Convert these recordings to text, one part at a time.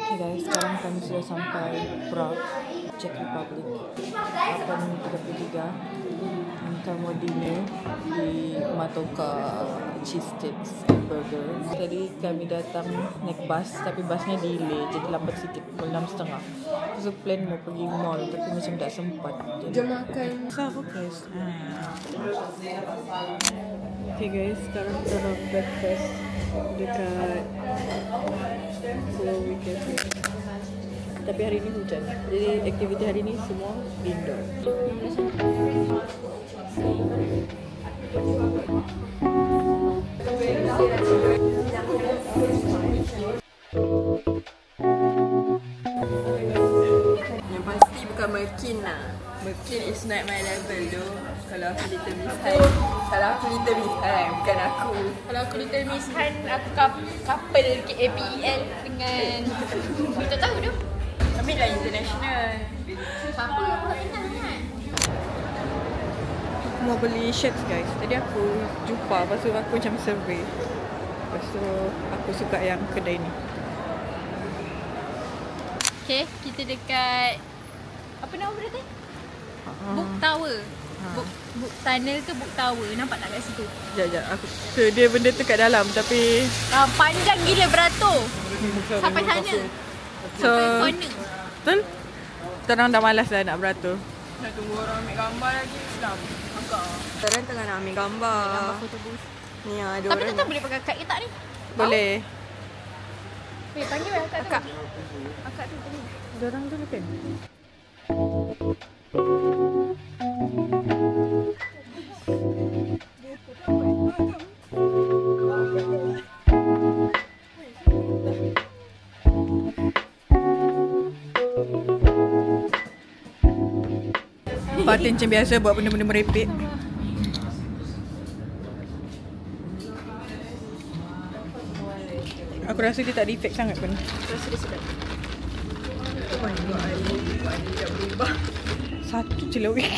Okay guys, sekarang kami sudah sampai Prague, Czech Republic. 8.33. Kita mau dinner di Matoka Cheese Sticks and Burger. Tadi kami datang naik bus, tapi busnya delay, jadi lambat sikit, pukul 6.30. So plan mau pergi mall, tapi macam tak sempat. Jom makan. Apa guys? Okay guys, sekarang kita nak breakfast dekat Pulau Weekend. Tapi hari ini hujan, jadi aktiviti hari ini semua indoor. Yang pasti bukan Merkin lah. Merkin is not my level tu. Kalau aku Little Miss Han, bukan aku. Kalau aku Little Miss Han, aku couple KAPEL dengan kita tahu tu. Ambil lah international. Siapa aku tak kenal kan? Aku mau beli shirts guys. Tadi aku jumpa, lepas tu aku macam survey. Lepas tu aku suka yang kedai ni. Okay, kita dekat apa nama benda tu? Book Tower. Book tunnel ke Book Tower? Nampak tak kat situ? Sekejap, aku dia benda tu kat dalam tapi Panjang gila beratur. Sampai sana. so Sampai corner. betul? Terang dah malas dah nak beratur. Nak tunggu orang ambil gambar lagi. Sedap. Agak. Sekarang tengah nak ambil gambar. Gambar foto booth. Ni ada Tapi orang. tak tahu boleh pakai kad ke tak ni? Boleh. Panggil akak tu. Akak tu tadi. Diorang dulu kan? Fatin macam biasa buat benda-benda merepek. Aku rasa dia tak ada efek sangat pun. Rasa dia sedap. Oh my god, I dah berubah. Satu je lah weh.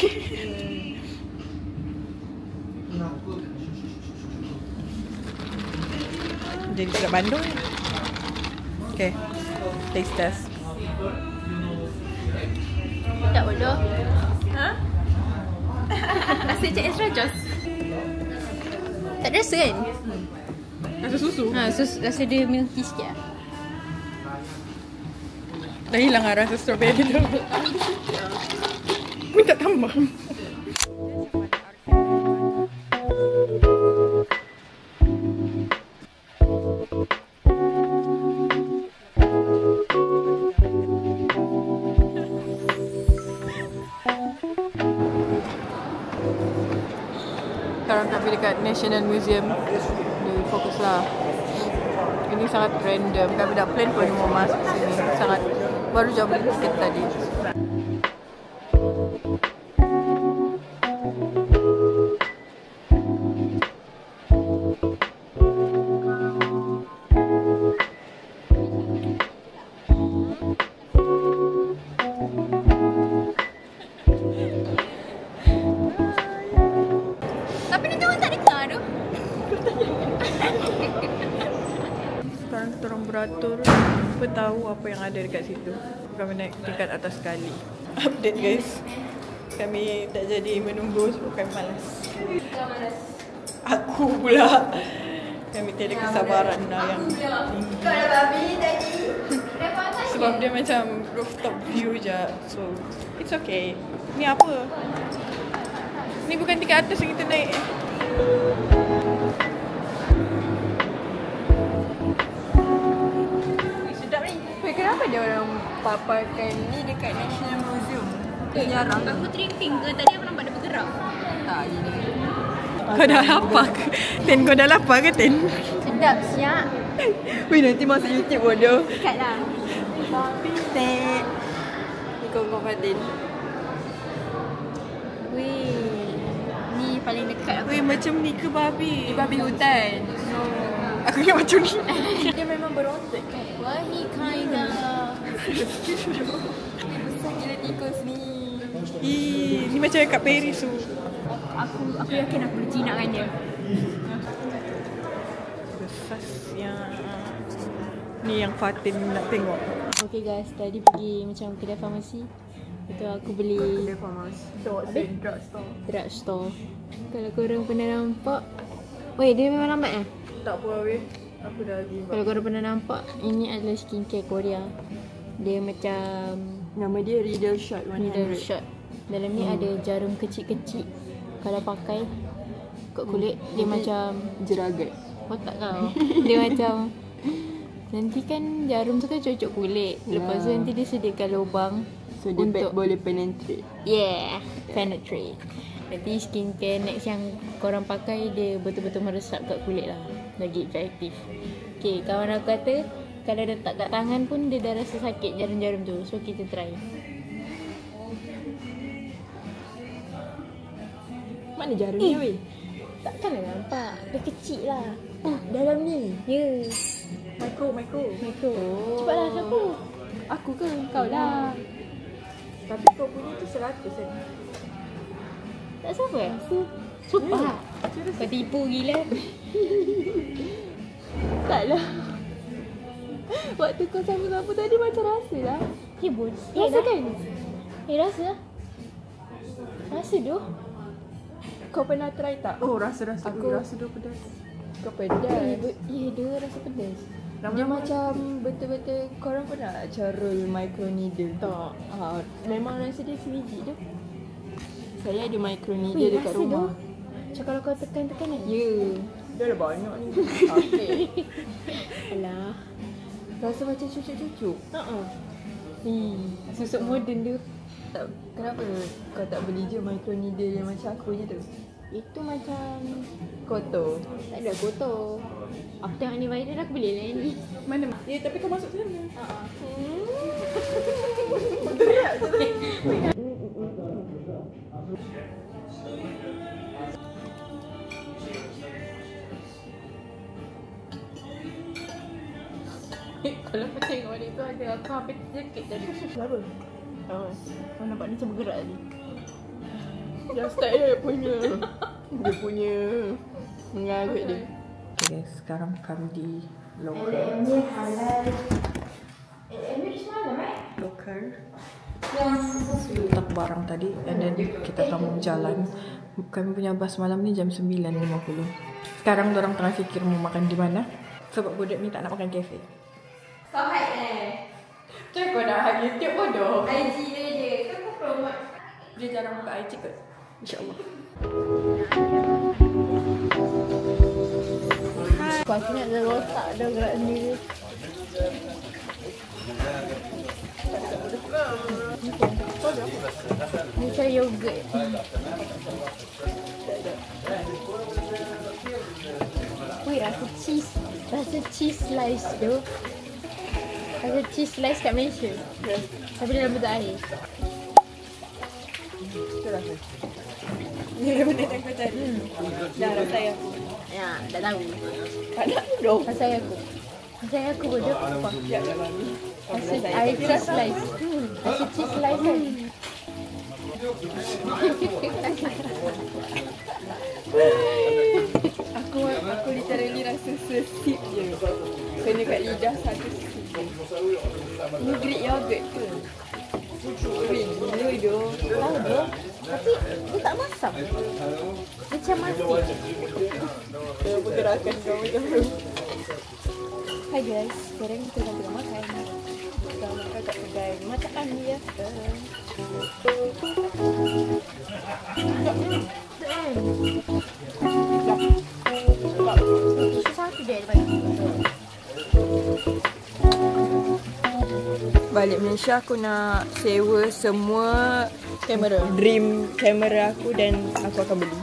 Jadi dekat Bandung. Okay, taste test. Tak bodoh. Ha? Rasa macam extra jos. Tak ada rasa kan? Rasa susu. Rasa dia milky sikit lah. Dah hilang lah rasa strawberry tu. Minta tambah. Sekarang kami dekat National Museum. Dia fokus lah. Ini sangat random. Kami dah plan pun mau masuk sini. Sangat baru je beli tiket tadi. Tapi nanti orang tak dengar tu. Sekarang kita orang beratur. Kita tahu apa yang ada dekat situ. Kami naik tingkat atas sekali. Update guys. Kami tak jadi menunggu sebab kami malas. Aku pula. Kami tiada kesabaran lah yang tinggi. Sebab dia macam rooftop view je. So it's okay. Ni apa? Ni bukan tingkat atas yang kita naik. Sedap ni. Kenapa dia orang paparkan ni dekat National Museum? Jarang. Aku tripping ke? Tadi aku nampak dia bergerak. Tak, ini. Kau dah lapar ke? Ten, kau dah lapar ke Ten? Sedap siap. Weh, nanti masuk YouTube bodoh. Dekat lah. Tek. Ni kau Fatin. Weh. Ni paling dekat aku. Weh, macam ni ke babi? Babi hutan. No. Aku ingat macam ni. Dia memang berontak kan? Wah ni kinda. Besar gila tikus ni. Ni macam kat Paris tu. Aku yakin aku berjinak dengan dia. Besar yang Ni yang Fatin nak tengok. Okay guys, tadi pergi macam kedai farmasi. Itu aku beli Kedai farmasi. drugstore. Kalau korang pernah nampak, weh dia memang lambat eh? Tak apa weh. Aku dah lagi. Kalau korang pernah nampak, ini adalah skincare Korea. Dia macam Nama dia Riddle Shot 100. needle shot. Dalam ni ada jarum kecil-kecil. Kalau pakai kat kulit, dia macam Jeragat. otak kau. Dia macam nanti kan jarum tu kan cocok kulit. Lepas tu nanti dia sediakan lubang. So dia boleh penetrate. Yeah, penetrate. Nanti skincare next yang korang pakai, dia betul-betul meresap kat kulit lah. Lagi efektif. Okay, kawan aku kata kalau letak kat tangan pun dia dah rasa sakit jarum-jarum tu. So kita try. Mana jarumnya weh? Takkanlah nampak. Dia kecil lah. Dalam ni. Ya. Micro. Micro. Cepatlah siapa? Aku ke? Kau lah. Tapi kau punya tu 100 kan? Tak siapa aku. Sumpah. Kau tipu gila. Taklah. Waktu kau sama-sama tadi macam rasa lah. Rasa kan? Rasa lah. Rasa tu. Kau pernah try tak? Oh rasa-rasa aku rasa dia pedas. Kau pedas. Ya, dia rasa pedas. Dia macam betul-betul korang pernah carol micro needle tak? Memang rasa dia sebiji tu. Saya ada micro needle dekat rumah. Macam kalau kau tekan-tekan kan? Ya. Dia ada banyak ni. Okay. Alah. Rasa macam cucuk-cucuk. Susuk moden tu. Tak, kenapa kau tak beli je micro needle yang macam aku je tu? Itu macam Kotor. tak ada kotor. Aku tengok ni viral aku beli lah ni. Mana? Ya tapi kau masuk sana. Kalau aku tengok dia tu ada aku hampir terjekit tadi. Kenapa? Kau nampak dia macam bergerak tadi. Yang style dia punya. Dia punya mengarut dia. Okay guys, sekarang kami di local. Local. Letak barang tadi and then kita kamu jalan. Kami punya bas malam ni jam 9.50. Sekarang dorang tengah fikir mau makan di mana. Sebab budak ni tak nak makan kafe. Kau hide Macam kau nak hide YouTube bodoh. IG dia je. Kan kau promote. Dia jarang buka IG kot. InsyaAllah. Pasti nak ada rosak dah gerak sendiri. Ni macam yogurt. Wih, rasa cheese slice tu. Rasa cheese slice kat Malaysia. Tapi dalam bentuk air. Itu rasa. Ni benda yang kau cari. Dah rasa aku. Ya, tak tahu. Tak nak dong. Rasa aku. Rasa aku bodoh apa? Ya, dah mami. Rasa air cheese slice. Rasa cheese slice kan. Aku literally rasa sesip je. Kena kat lidah satu sip. Ni Greek yogurt ke? Green gila dia. Tahu dia. Tapi dia tak masam. Macam masin. Pergerakan kau macam tu. Hai guys, sekarang kita tengah makan. Kita makan kat kedai masakan dia. Satu dia ada bagi. Balik Malaysia aku nak sewa semua Kamera. dream kamera aku dan aku akan beli.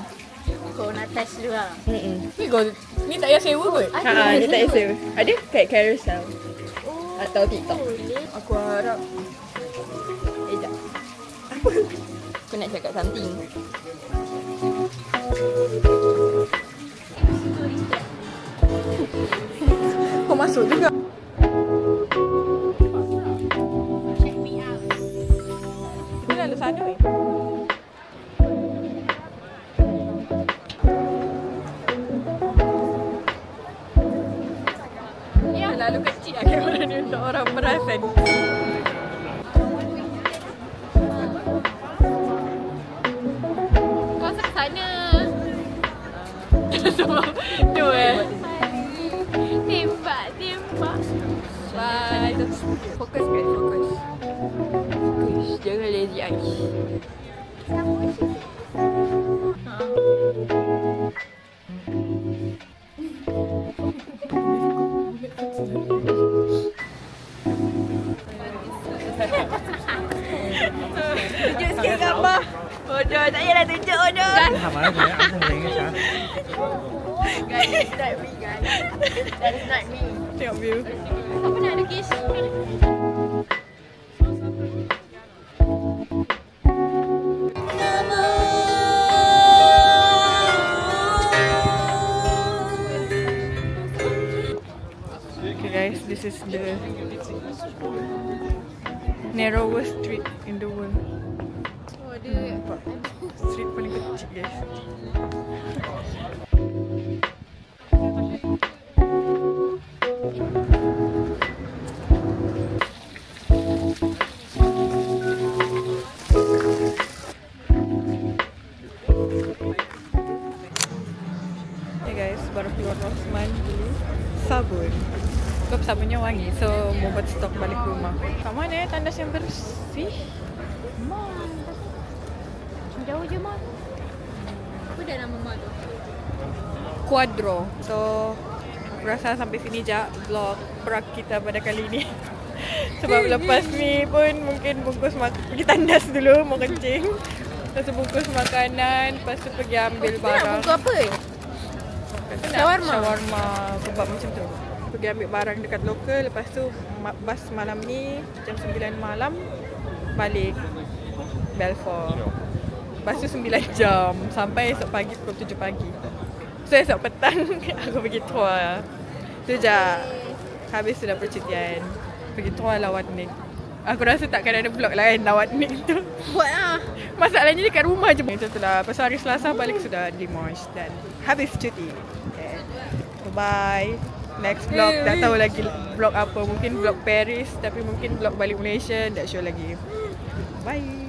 Kau nak test dulu lah. Ni tak payah sewa kot. Dia tak payah sewa. Ada kat Carousel atau TikTok. Boleh. Aku harap jap. Apa? Aku nak cakap something. Kau masuk juga. Check me out. Kita lalu sana weh. Terlalu kecil lah kamera. Tembak. Bye. Fokus guys, fokus. Jangan lazy eyes. Tunjuk sikit gambar. Bodoh, tak payahlah tunjuk bodoh. Làm ở đây anh thằng liền sao? Guys, it's not me guys. That is not me. Tengok view. Apa nak ada kes? Okay guys, this is the narrowest street in the world. Oh, dia Street paling kecil guys. Hey guys, baru keluar Rosman dulu. Sabun. Sebab sabunnya wangi, so mau buat stok balik rumah. Kat mana tandas yang bersih? jauh je mah. Apa dah nama mak tu? Quadro. So aku rasa sampai sini je vlog prak kita pada kali ni. Sebab lepas ni pun mungkin bungkus pergi tandas dulu mau kencing. Lepas tu bungkus makanan, lepas tu pergi ambil barang. Buku apa? Shawarma. Shawarma kebab macam tu. Pergi ambil barang dekat lokal, lepas tu bas malam ni jam 9 malam balik Balfour. Lepas tu 9 jam sampai esok pagi pukul 7 pagi. So esok petang aku pergi tour. Tu je. Habis sudah percutian. Pergi tour Lawat Nik. Aku rasa takkan ada vlog lain Lawat Nik tu. Buat lah. Masalahnya dekat rumah je. Macam tu lah. Pasal hari Selasa balik sudah Dimanche dan habis cuti. Okay. Bye. Next vlog tak tahu lagi vlog apa. Mungkin vlog Paris tapi mungkin vlog balik Malaysia tak sure lagi. Bye.